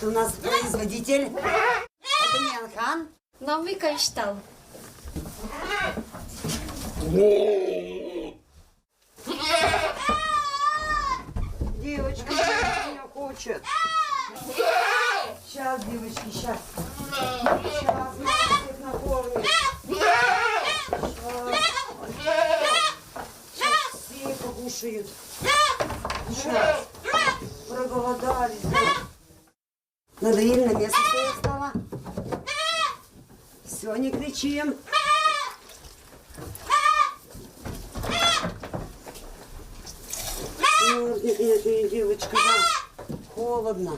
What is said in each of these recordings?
у нас производитель. Это Мианхан. Новый кайштал. Девочка меня хочет. Сейчас, девочки, сейчас. Сейчас мы всех накормим. Сейчас все покушают. Сейчас. Проголодались. Надоели, на место своё стало. Все, не кричим. Нет, девочка, да. Холодно.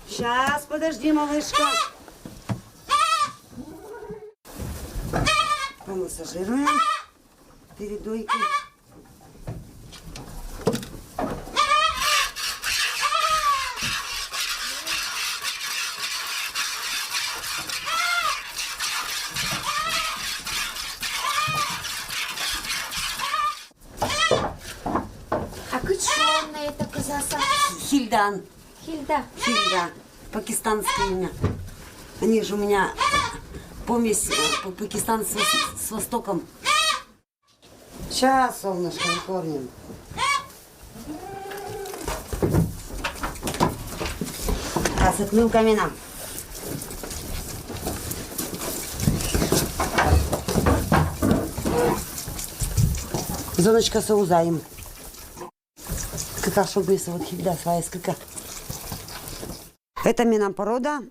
Сейчас, подожди, малышка. Помассажируем перед дойкой. А кучёная это казаса? Хильдан. Хильда. Хильда. Пакистанское имя. Они же у меня помесь Пакистан с Востоком. Сейчас, солнышко, накормим. А с отмылками нам. Зоночка соузаем. Сколько чтобы вот хильда своя, сколько. Это мина порода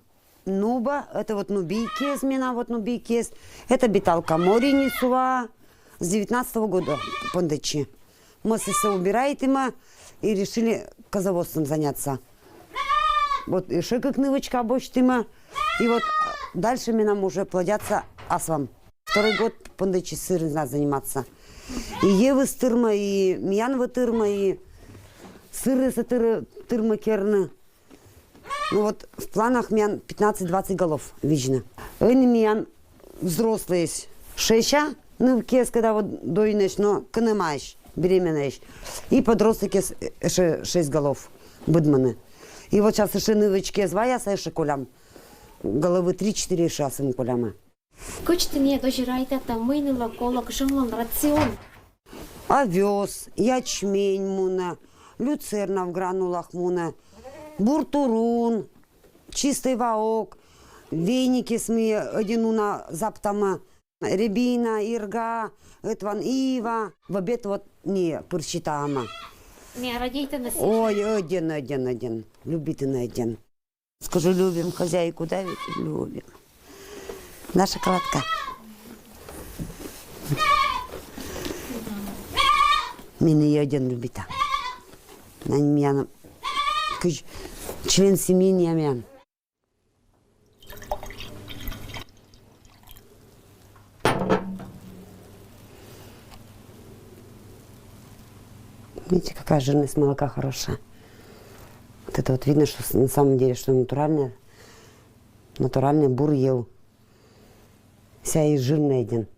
нуба, это вот нубийкес, мина вот нубийкес. Это биталка мори несува с 19-го года пондачи. Мы все убираем и решили козоводством заняться. Вот еще как нывочка обочтима. И вот дальше мина уже плодятся асвам. Второй год пондачи сыр надо заниматься. И евы с тырма, и мьянвы тырма, и сыры с тырма керны. Ну вот в планах мян 15-20 голов видно. Они мян взрослые, 6 нывкес, когда вот дойнешь, но кнемаешь, беременнаешь. И подростки 6 голов будманы. И вот сейчас еще нывочки зваяса еще колям. Головы 3-4 шасым коляма. Кучты не дожирайте, там мынула колок, жонлон рацион. Овес, ячмень муна, люцерна в гранулах муна. Буртурун, чистый ваок, веники сми одинуна заптама, рябина, ирга, этван ива, в обед вот не пырчитама. Не родите на себя. Ой, один. Любите на один. Скажу, любим хозяйку, да ведь любим. Наша кладка. Меня ее один любит. На меня член семьи не амян. Видите, какая жирность молока хорошая. Вот это вот видно, что на самом деле, что натуральный бур ел. Вся и жирная один.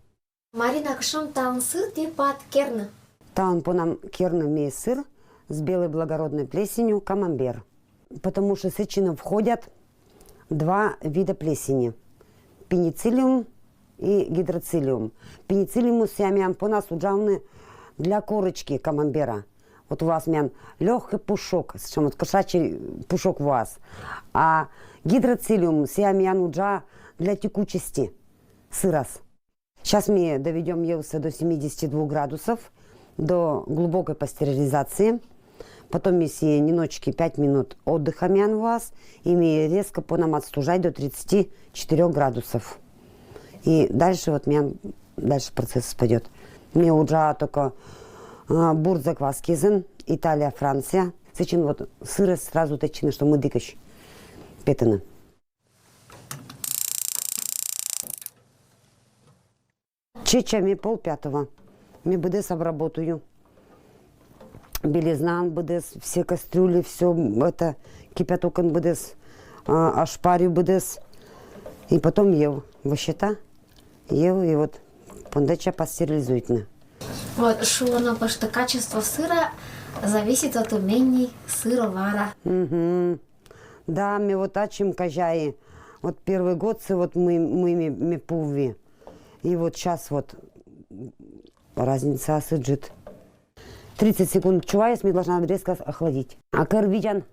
Марина, кшом там сыр типа от керна. Там по нам керна имеет сыр с белой благородной плесенью камамбер. Потому что в сечину входят 2 вида плесени. Пенициллиум и гидроциллиум. Пенициллиум сямян по нас уджавны для корочки камамбера. Вот у вас мян легкий пушок, причем вот кошачий пушок у вас. А гидроциллиум сямян уджа для текучести сырос. Сейчас мы доведем его до 72 градусов, до глубокой пастеризации. Потом, если немножечко 5 минут отдыха мян у вас, и мы резко по нам отстужать до 34 градусов. И дальше вот мян, дальше процесс пойдет. Мне уже только бур закваскизен, Италия, Франция. Сейчас вот сыры сразу течины, что мы дикаш петаны. Чечами 4:30. Я БДС обработаю. Белизна БДС, все кастрюли, все это, кипяток БДС, ошпарю БДС. И потом ел. Вощета, ел, и вот пондача пастерилизует. Вот, шулано, потому что качество сыра Зависит от умений сыровара. Мгм. Да, мы вот ачим кажаи. Вот первый год вот мы пуви. И вот сейчас вот разница сыджит. 30 секунд чуваюсь, мы должна резко охладить. А кыр видян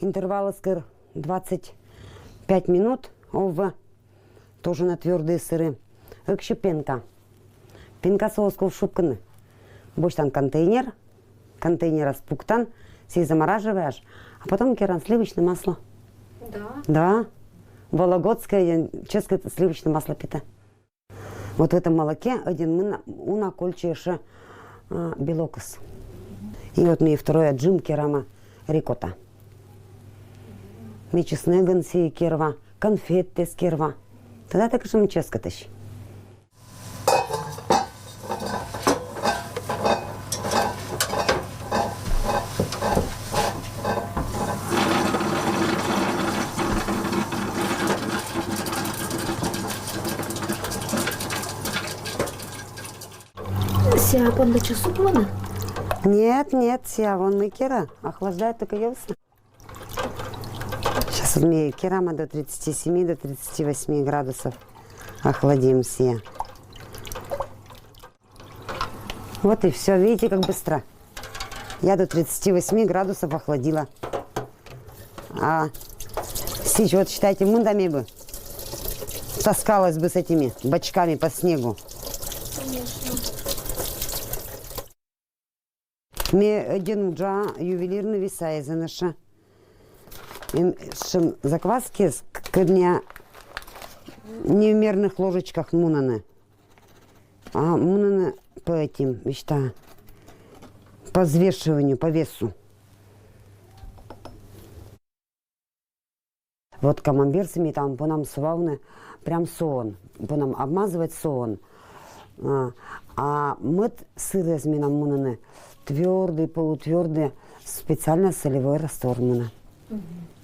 интервалы скыр 25 минут. Ова. Тоже на твердые сыры. Экши пенка. Пенка соусков шубканы. Боштан контейнер. Контейнер распуктан. Сей замораживаешь. А потом керан сливочное масло. Да. Да. Вологодское, чешское сливочное масло пита. Вот в этом молоке один мы унакольчеше белокос. И вот мне второй отжим керама рикота. Ми чеснеган си керва, конфетты с керва. Тогда так же мы ческа тащи. Сиапон до часу плана? Нет, вон мы кера. Охлаждает только ясно. Сейчас вот мы керама до 37, до 38 градусов охладим все. Вот и все. Видите, как быстро. Я до 38 градусов охладила. А сейчас вот считайте, мундами бы таскалась бы с этими бочками по снегу. Ми один джа ювелирный висай за наша. Шим закваски с кдня неумерных ложечках мунаны. А мунаны по этим, мечта, по взвешиванию, по весу. Вот камамберцами там по нам сувавны прям сон, по нам обмазывать сон. А мыт сыры с мином мунаны твердый, полутвердый, специально солевой раствор муна.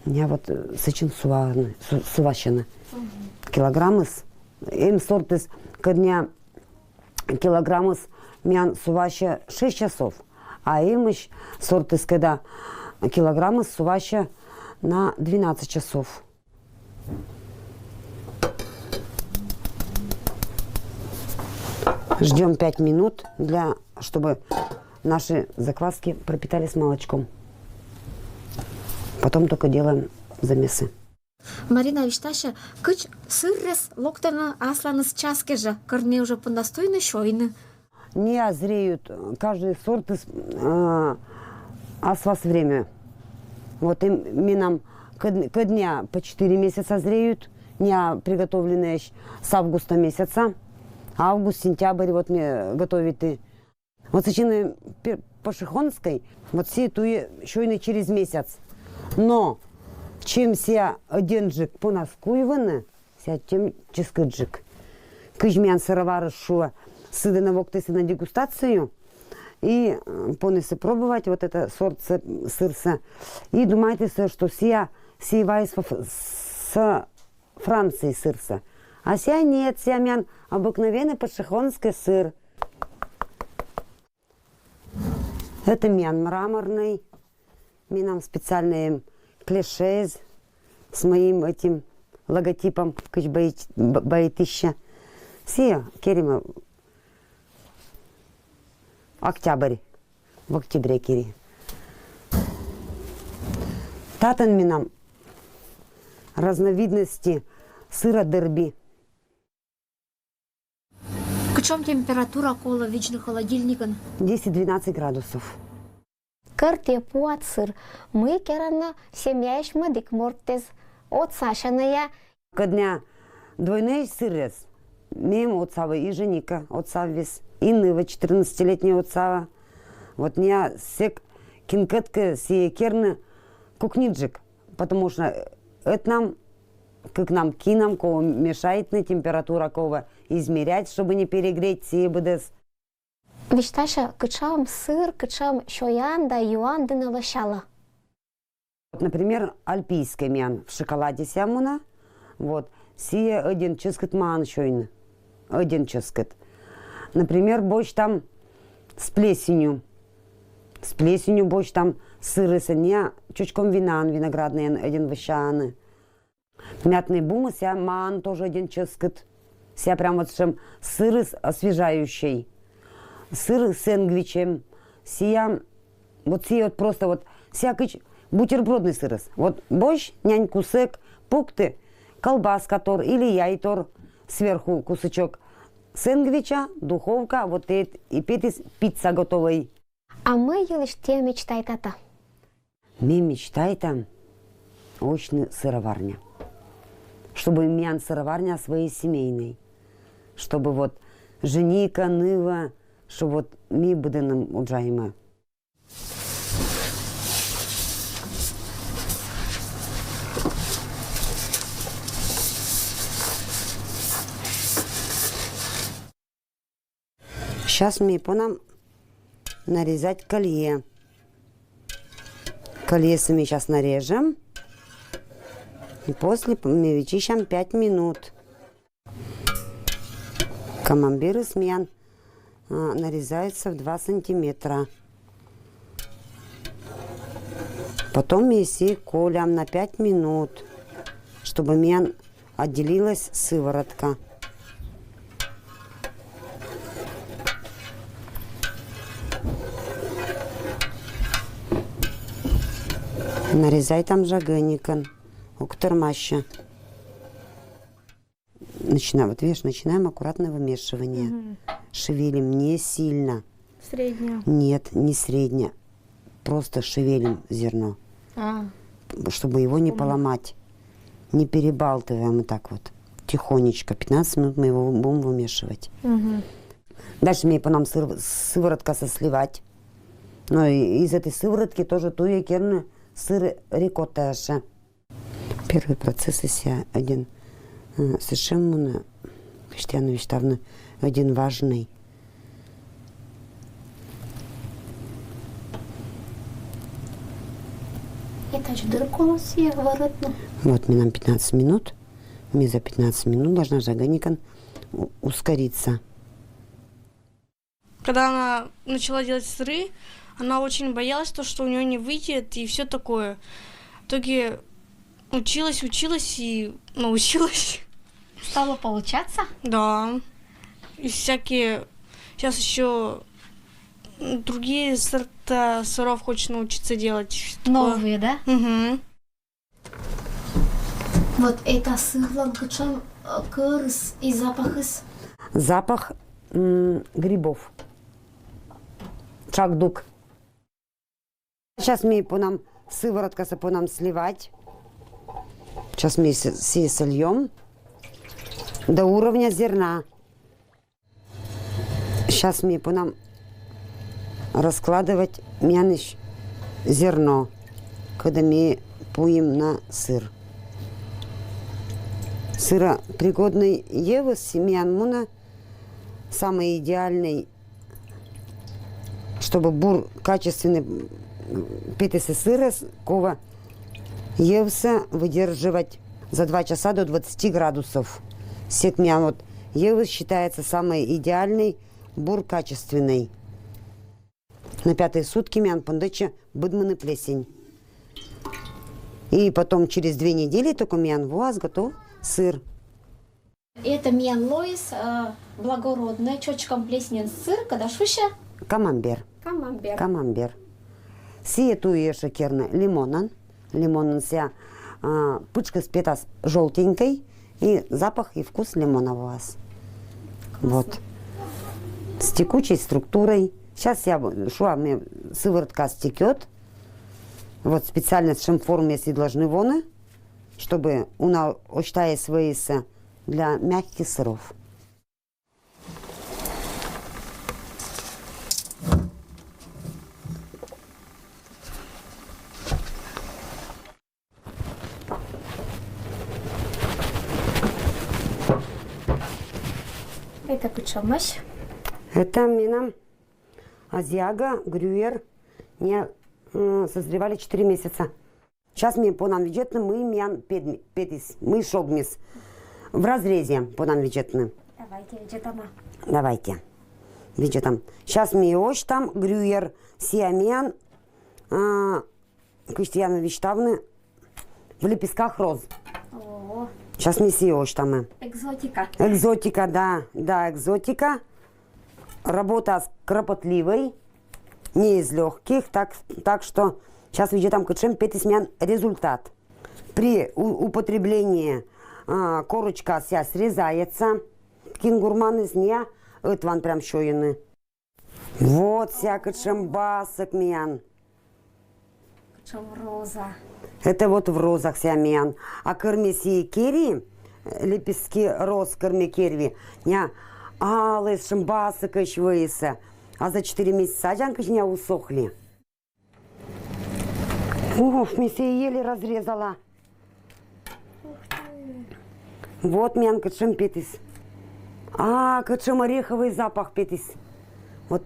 Я вот сычин суващина. Килограммы с им сортис кдня килограммы с мян суваща 6 часов, а им еще сортис когда килограммы суваща на 12 часов. Ждем 5 минут, чтобы наши закваски пропитались молочком. Потом только делаем замесы. Марина Вишташа, кыч сыррес локтана асланыс часкежа, корне уже по настойной шойны. Не зреют каждый сорт асвас время. Вот им минам ко дня по 4 месяца зреют, не приготовленные с августа месяца. Август, сентябрь, вот мне готовит и. Вот сочины по Шихонской, вот все туи шойны через месяц. Но чем ся один джик по нас куйваны, ся тем чискаджик. Кыжмян сыровары шуа сыды на воктесы на дегустацию и понесы пробовать вот это сорт сырса. И думаете, что ся вайс с Франции сырса. А ся нет, ся мян обыкновенный подшихонский сыр. Это мян мраморный. Мы нам специальные клише с моим этим логотипом Кыч-Баитища. Все керима октябрь. В октябре кери. Татан ми нам разновидности сыра дерби. Кычом температура кола вечный холодильникан? 10-12 градусов. Кырте пуат сыр. Мы керана семьяш мадик мортез. От Сашаная. Кодня двойной сырец. Мем отцава и женика отцавис. Иннова 14-летняя отцава. Вот не сек кинкетка сие керны кукниджик. Потому что это нам, как нам кинам, кого мешает на температура, кого измерять, чтобы не перегреть сие бдес. Вишташа, кычам сыр, кычам шоян да юан дына лошала. Например, альпийский мян в шоколаде сямуна. Вот. Сие один ческет ман шойн. Один ческет. Например, борщ там с плесенью. С плесенью борщ там сыры сеня, чучком винан виноградный один вощаны. Мятный бум, ся ман тоже один ческет. Ся прям вот чем сыры освежающий. Сыр с сэндвичем. Сия, вот сия вот просто вот, всякий бутербродный сыр. Вот борщ, нянь кусек, пукты, колбаска тор или яйтор, сверху кусочек сэндвича, духовка, вот и пицца готовый. А мы елиш те мечтай тата. Мне мечтай-то очная сыроварня. Чтобы у меня сыроварня своей семейной. Чтобы вот женика, нива, чтобы вот ми будем уджаема. Сейчас мы по нам нарезать колье. Колье мы сейчас нарежем. И после мы вычищем 5 минут. Камамбиры смян нарезаются в 2 сантиметра. Потом мы все колем на 5 минут, чтобы мян отделилась сыворотка. Нарезай там жагэникон, уктырмаща. Вот видишь, начинаем аккуратное вымешивание. Шевелим не сильно. Средняя. Нет, не среднее. Просто шевелим зерно, чтобы его не поломать. Не перебалтываем и так вот. Тихонечко. 15 минут мы его будем вымешивать. Дальше мне по нам сыворотка сосливать. Но из этой сыворотки тоже туя керны сыр рикотташа. Первый процесс ися один совершенно вещтавно один важный. Это же дырку все воротно. Вот мне нам 15 минут. Мне за 15 минут должна жаганикон ускориться. Когда она начала делать сыры, она очень боялась, что у нее не выйдет и все такое. В итоге училась и научилась. Стало получаться? Да. И всякие... Сейчас еще другие сорта сыров хочет научиться делать. Новые, да? Угу. Вот это сыр ланкачан кырыс и запах из... Запах грибов. Чакдук. Сейчас мы по нам сыворотка по нам сливать. Сейчас мы все сольем до уровня зерна. Сейчас мы по нам раскладывать мяныш зерно, когда мы пуем на сыр. Сыра пригодный евы семян муна самый идеальный, чтобы бур качественный питese сыра кова евса выдерживать за 2 часа до 20 градусов. Секмян вот евы считается самый идеальный бур качественный. На 5-й сутки мян пандыча быдманы плесень. И потом через 2 недели только мян у вас готов сыр. Это мян лоис, благородный, чочком плеснен сыр, когда шуша. Камамбер. Камамбер. Камамбер. Сие туе шекерна лимонан. Лимонан ся пучка спета желтенькой. И запах и вкус лимона у вас. Вот. С текучей структурой. Сейчас мне сыворотка стекет. Вот специально с шамформ, если должны воны, чтобы она очтая своися для мягких сыров. Это кучамаш. Это минам азиага, грюер не созревали 4 месяца. Сейчас мне по нам бюджетным мы мян петис, мы шогмис в разрезе по нам бюджетным. Давайте, где-то. Давайте. Видите там. Сейчас миош там, грюер, сиамен, Кристиана Виштавны в лепестках роз. О, Сейчас мы сиош там. экзотика. Экзотика, да, экзотика. Работа с кропотливой, не из легких, так что сейчас видите там качем петисмян результат. При употреблении корочка вся срезается. Кингурман из нее, это вон прям щоины. Вот всякий басок мян. Качем роза. Это вот в розах сямян. А кормеси керри, лепестки роз кормекерви, не алые шамбасок еще а за 4 месяца джанка не усохли. Ух, месси еле разрезала. Вот мян качем петис. Качем ореховый запах петис. Вот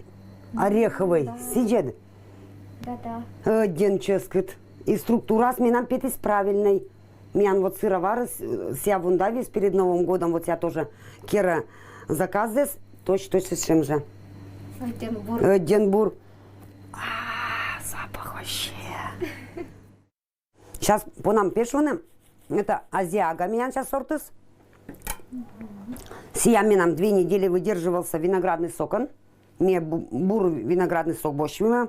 ореховый. Сидит. Да-да. Один ческет. И структура с нам петис правильной. Мян вот сыровары ся вундавис перед Новым годом. Вот я тоже кера заказы. Точно с чем же. Денбур. Запах вообще. Сейчас по нам пешуны. Это азиага мян сейчас сортис. Сиями нам 2 недели выдерживался виноградный сокон. Мне бур виноградный сок больше.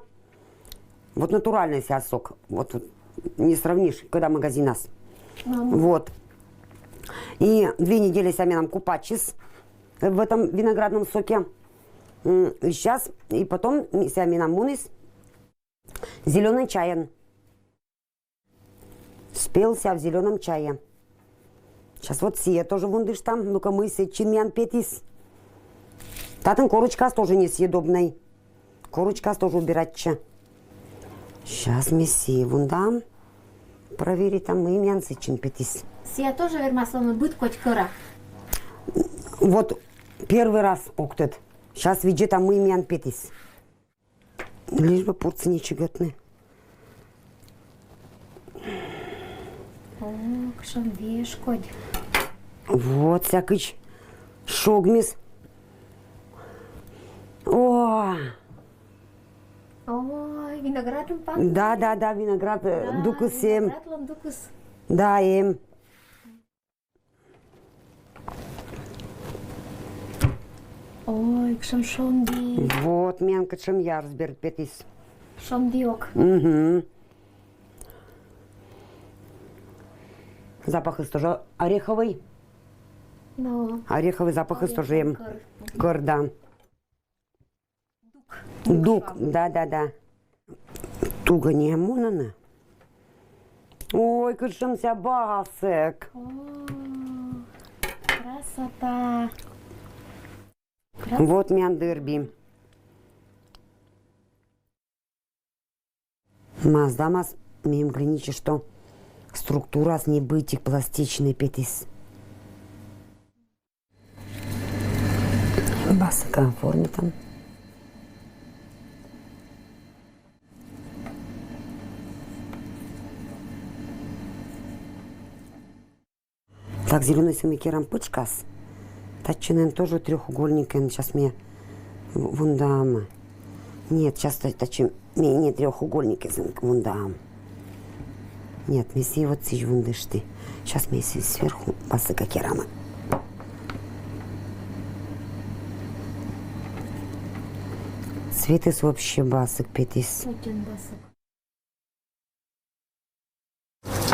Вот натуральный себя сок. Вот не сравнишь, когда магазин нас. Вот. И 2 недели сами нам купачис в этом виноградном соке. И сейчас, и потом сами нам мунис зеленый чаем. Спелся в зеленом чае. Сейчас вот сие тоже вундыш там. Ну-ка мы чимян петис. Татан корочка тоже несъедобный. Корочка тоже убирать че. Сейчас мы сие вундам. Проверить там мы мян сечин петис. Сия тоже вермаслами будет хоть кора. Вот первый раз октет. Сейчас видит там мы мян петис. Лишь бы порции не чиготны. О, кшам вешкодь. Вот всякий шогмис. О! Ой, виноградом пахнет. Да, виноград дукус 7. Виноград дукус. Да, им. Ой, кшам шонди. Вот, мянка чем я разберет петис. Шондиок. Угу. Запах из тоже ореховый. Но. Ореховый запах из тоже им. Кор, да. Дук, да. Туго не амунана. Ой, кашем ся басек. О, красота. Вот мян дерби. Маздамас мим глиничи, что структура с ней бытик пластичный петис. Басека форме там. Так, зеленый самикерам пычкас. Тачинен тоже треугольник. Сейчас мне вундам. Нет, сейчас тачим. Не треугольник из вундам. Нет, месси вот сич вундышты. Сейчас месси сверху басыка керама. Цветыс вообще басык петис. Очень басок.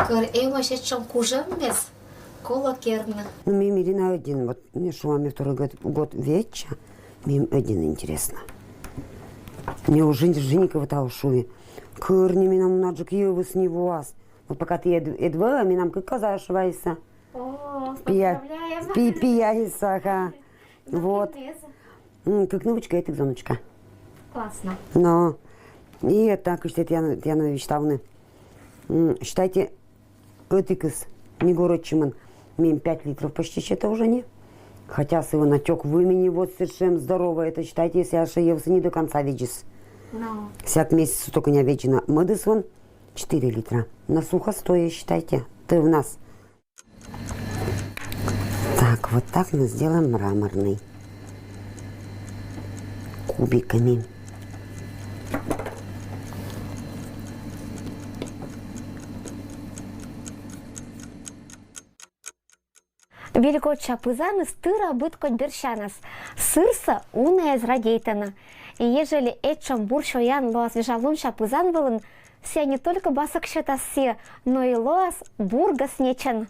Кор эма шечом кужем мес. Кола керна. Ну, мне Ирина один. Вот мне шумами второй год веча. Мне один интересно. Мне уже Женикова та ушуви. Кырни минам наджик его с него вас. Вот пока ты едва, минам как казаешь вайса. О, Поздравляем. Пия ага. Вот. Как новочка, это зоночка. Классно. Но. И это, кстати, Татьяна Вячеславовна. Считайте, этикс, не город Чиман. Мим 5 литров почти что-то уже не. Хотя с его натек в имени вот совершенно здорово. Это считайте, если я шеевся не до конца видишь. No. Всяк месяц только не вечено. Мэдисон 4 литра. На сухостоя считайте. Ты у нас. Так, вот так мы сделаем мраморный. кубиками. Вильготча пызаны стыра быткоть берщанас. Сырса уная зрадейтана. И ежели этчам буршо ян лоас вижалунша пызан вылын, ся не только басок счетасе, но и лоас бургас нечен.